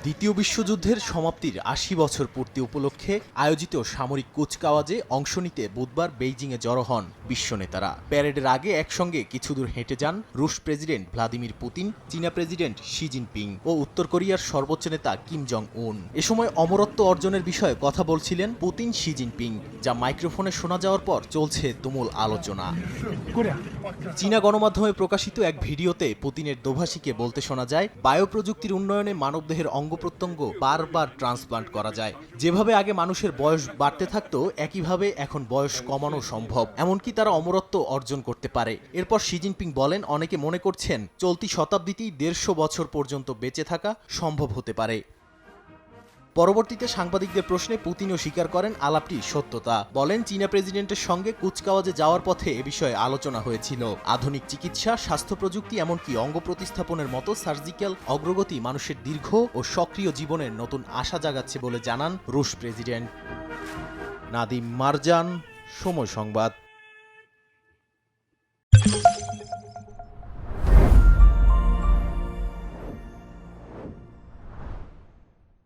দ্বিতীয় বিশ্বযুদ্ধের সমাপ্তির ৮০ বছর পূর্তি উপলক্ষে আয়োজিত সামরিক কুচকাওয়াজে অংশ নিতে বুধবার বেইজিংয়ে জড়ো হন বিশ্ব নেতারা। প্যারেডের আগে একসঙ্গে কিছুদূর হেঁটে যান রুশ প্রেসিডেন্ট ভ্লাদিমির পুতিন, চীনা প্রেসিডেন্ট শি জিনপিং ও উত্তর কোরিয়ার সর্বোচ্চ নেতা কিম জং উন। এ সময় অমরত্ব অর্জনের বিষয়ে কথা বলছিলেন পুতিন, শি জিনপিং, যা মাইক্রোফোনে শোনা যাওয়ার পর চলছে তুমুল আলোচনা। চীনা গণমাধ্যমে প্রকাশিত এক ভিডিওতে পুতিনের দোভাষীকে বলতে শোনা যায়, বায়োপ্রযুক্তির উন্নয়নে মানবদেহের অঙ্গ প্রত্যঙ্গ বারবার ট্রান্সপ্লান্ট করা যায়। যেভাবে আগে মানুষের বয়স বাড়তে থাকতো, একইভাবে এখন বয়স কমানো সম্ভব, এমনকি তারা অমরত্ব অর্জন করতে পারে। এরপর শি জিনপিং বলেন, অনেকে মনে করছেন চলতি শতাব্দীতেই ১৫০ বছর পর্যন্ত বেঁচে থাকা সম্ভব হতে পারে। পরবর্তীতে সাংবাদিকদের প্রশ্নে পুতিনও স্বীকার করেন আলাপটি সত্যতা। বলেন, চীনা প্রেসিডেন্টের সঙ্গে কুচকাওয়াজে যাওয়ার পথে এ বিষয়ে আলোচনা হয়েছিল। আধুনিক চিকিৎসা, স্বাস্থ্য প্রযুক্তি, এমনকি অঙ্গ প্রতিস্থাপনের মতো সার্জিক্যাল অগ্রগতি মানুষের দীর্ঘ ও সক্রিয় জীবনের নতুন আশা জাগাচ্ছে বলে জানান রুশ প্রেসিডেন্ট। নাদিম মারজান, সময় সংবাদ।